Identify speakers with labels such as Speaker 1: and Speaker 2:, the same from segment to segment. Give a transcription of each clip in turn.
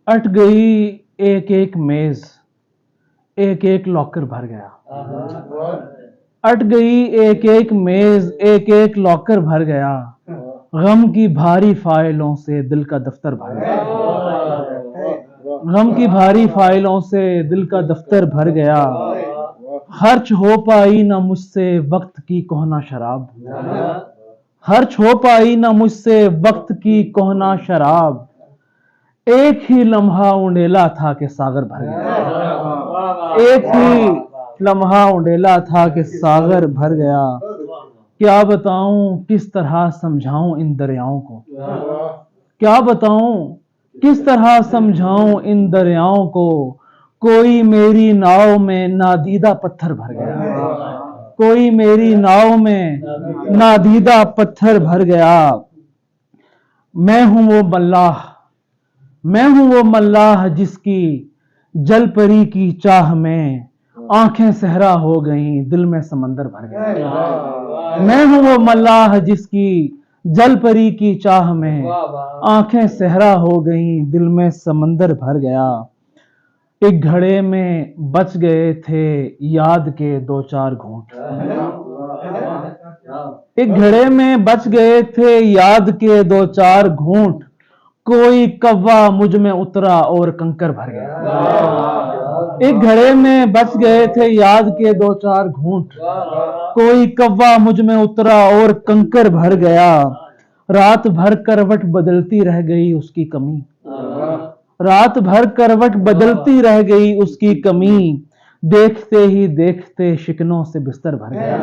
Speaker 1: अट गई एक एक मेज, एक एक लॉकर भर गया। अट गई एक एक मेज, एक एक लॉकर भर गया। गम की भारी फाइलों से दिल का दफ्तर भर गया। गम की भारी फाइलों से दिल का दफ्तर भर गया। खर्च हो पाई ना मुझसे वक्त की कोहना शराब, खर्च हो पाई ना मुझसे वक्त की कोहना शराब। एक ही लम्हा उंडेला था कि सागर भर गया। एक ही लम्हा उंडेला था कि सागर भर गया। क्या बताऊं किस तरह समझाऊं इन दरियाओं को, क्या बताऊं किस तरह समझाऊं इन दरियाओं को। कोई मेरी नाव में नादीदा पत्थर भर गया, कोई मेरी नाव में नादीदा पत्थर भर गया। मैं हूं वो मल्लाह, मैं हूं वो मल्लाह जिसकी जल परी की चाह में आंखें सहरा हो गईं, दिल में समंदर भर गया। मैं हूं वो मल्लाह जिसकी जल परी की चाह में आंखें सहरा हो गईं, दिल में समंदर भर गया। एक घड़े में बच गए थे याद के दो चार घूंट, एक घड़े में बच गए थे याद के दो चार घूंट। कोई कव्वा मुझ में उतरा और कंकर भर गया। एक घड़े में बच गए थे याद के दो चार घूंट। कोई कव्वा मुझ में उतरा और कंकर भर गया। रात भर करवट बदलती रह गई उसकी कमी, रात भर करवट बदलती रह गई उसकी कमी। देखते ही देखते शिकनों से बिस्तर भर गया,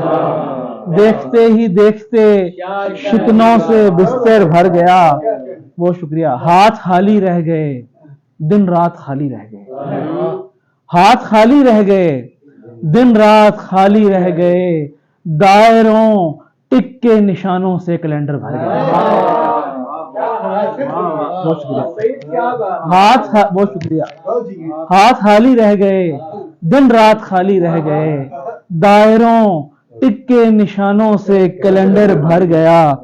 Speaker 1: देखते ही देखते शिकनों से बिस्तर भर गया। बहुत शुक्रिया। हाथ खाली रह गए, दिन रात खाली रह गए, हाथ खाली रह गए, दिन रात खाली रह गए। दायरों टिक के निशानों से कैलेंडर भर गया। बहुत शुक्रिया। बहुत शुक्रिया। हाथ खाली रह गए, दिन रात खाली रह गए। दायरों टिक के निशानों से कैलेंडर भर गया।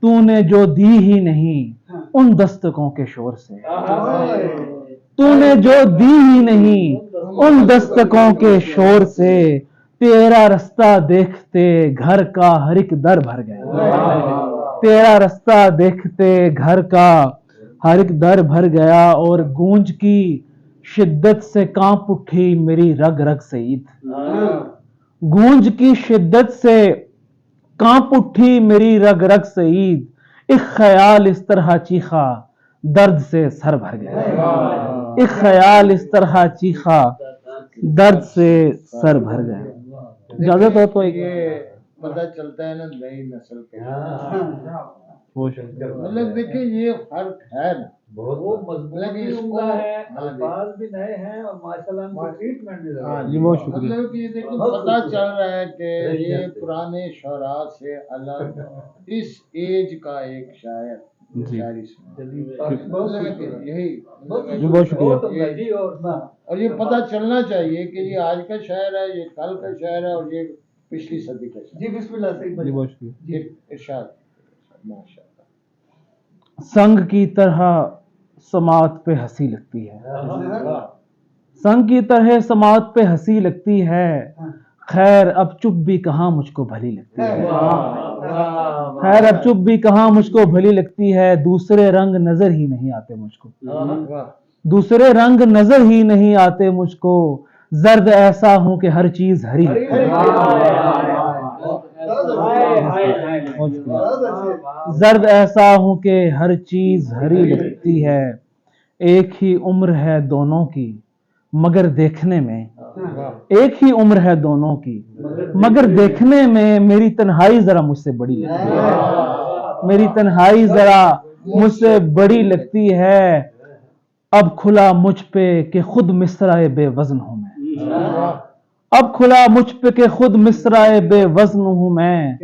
Speaker 1: तूने जो दी ही नहीं उन दस्तकों के शोर से, तूने जो दी ही नहीं उन दस्तकों के शोर से। तेरा रास्ता देखते घर का हर एक दर भर गया, तेरा रास्ता देखते घर का हर एक दर भर गया। और गूंज की शिद्दत से कांप उठी मेरी रग रग से ईद, गूंज की शिद्दत से कांप उठी मेरी रग रग से ईद। एक ख्याल इस तरह चीखा दर्द से सर भर गया, एक ख्याल इस तरह चीखा दर्द से सर भर गया। इजाजत हो तो एक
Speaker 2: पता चलता है ना नई नस्ल के, मतलब देखिए ये फर्क है ना,
Speaker 3: बहुत मजबूत है, अल्फाज भी नए हैं और माशाल्लाह ट्रीटमेंट भी।
Speaker 1: जी बहुत शुक्रिया।
Speaker 2: मतलब कि ये देखिए पता चल रहा है कि ये पुराने शोरा से अलग इस एज का एक शायर शायरी यही
Speaker 1: बहुत शुक्रिया।
Speaker 2: और ये पता चलना चाहिए कि ये आज का शायर है, ये कल का शायर है और ये पिछली सदी का शायर।
Speaker 3: जी बिस्मिल्लाह सही
Speaker 1: जी बहुत शुक्रिया।
Speaker 2: इरशाद माशाल्लाह।
Speaker 1: संग की तरह समात पे हंसी लगती है, संग की तरह समात पे हंसी लगती है। खैर अब चुप भी कहाँ मुझको भली लगती है, खैर अब चुप भी कहाँ मुझको भली लगती है। दूसरे रंग नजर ही नहीं आते मुझको, दूसरे रंग नजर ही नहीं आते मुझको। जर्द ऐसा हूं कि हर चीज हरी लगती है, जर्द ऐसा हूं कि हर चीज हरी लगती है। एक ही उम्र है दोनों की मगर देखने में, एक ही उम्र है दोनों की मगर देखने में मेरी तन्हाई जरा मुझसे बड़ी लगती है, मेरी तन्हाई जरा मुझसे बड़ी लगती है। अब खुला मुझ पे कि खुद मिसराए बेवजन हूं मैं, अब खुला मुझ पे कि खुद मिसराए बेवजन हूं मैं।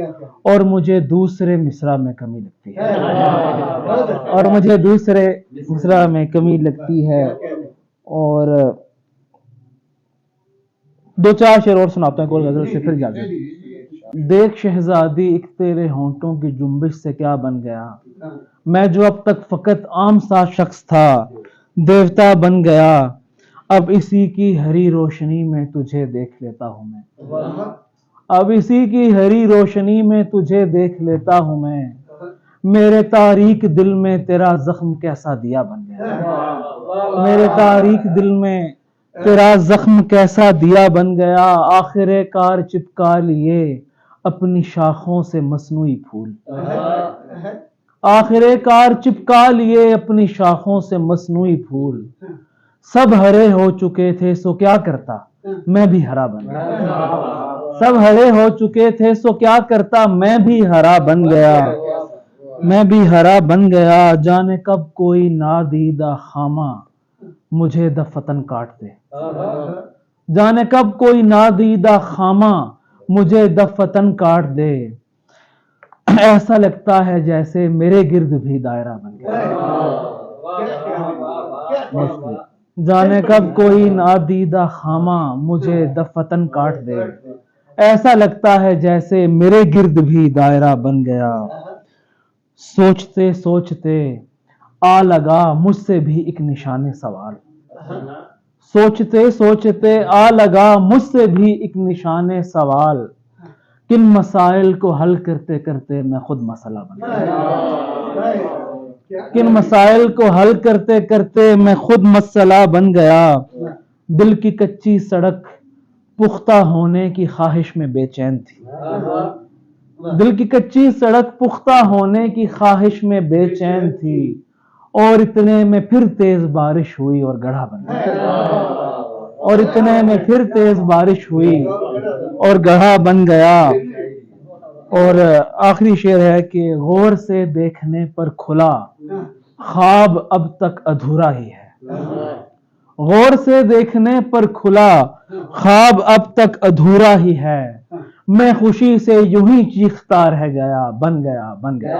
Speaker 1: और मुझे दूसरे मिसरा में कमी लगती है, और मुझे दूसरे मिसरा में कमी लगती है। और दो चार शेर और सुनाता हूं कोई गजल से फिर इजाजत। देख शहजादी एक तेरे होंठों की जुम्बिश से क्या बन गया। मैं जो अब तक फकत आम सा शख्स था, دیوتا بن گیا، اب اسی کی ہری روشنی میں تجھے دیکھ لیتا ہوں میں، اب اسی کی ہری روشنی میں تجھے دیکھ لیتا ہوں میں، میرے تاریک دل میں تیرا زخم کیسا دیا بن گیا، میرے تاریک دل میں تیرا زخم کیسا دیا بن گیا، آخر کار چپکا لیے اپنی شاخوں سے مصنوعی پھول، آخر کار چپکا لیے اپنی شاخوں سے مصنوعی پھول، سب ہرے ہو چکے تھے سو کیا کرتا میں بھی ہرا بن گیا، سب ہرے ہو چکے تھے سو کیا کرتا میں بھی ہرا بن گیا، میں بھی ہرا بن گیا، جانے کب کوئی نادیدہ خامہ مجھے دفتن کاٹ دے، جانے کب کوئی نادیدہ خامہ مجھے دفتن کاٹ دے، ایسا لگتا ہے جیسے میرے گرد بھی دائرہ بن گیا، جانے کب کوئی نادیدہ خامہ مجھے دفتن کاٹ دے، ایسا لگتا ہے جیسے میرے گرد بھی دائرہ بن گیا، سوچتے سوچتے آ لگا مجھ سے بھی ایک نشان سوال، سوچتے سوچتے آ لگا مجھ سے بھی ایک نشان سوال، کن مسائل کو حل کرتے کرتے میں خود مسئلہ بن گیا، کن مسائل کو حل کرتے کرتے میں خود مسئلہ بن گیا، دل کی کچی سڑک پختہ ہونے کی خواہش میں بے چین تھی، دل کی کچی سڑک پختہ ہونے کی خواہش میں بے چین تھی، اور اتنے میں پھر تیز بارش ہوئی اور گڑھا بن گیا، اور اتنے میں پھر تیز بارش ہوئی اور گڑھا بن گیا، اور آخری شعر ہے کہ غور سے دیکھنے پر کھلا خواب اب تک ادھورا ہی ہے، غور سے دیکھنے پر کھلا خواب اب تک ادھورا ہی ہے، میں خوشی سے یوں ہی چیختا رہ گیا، بن گیا بن گیا۔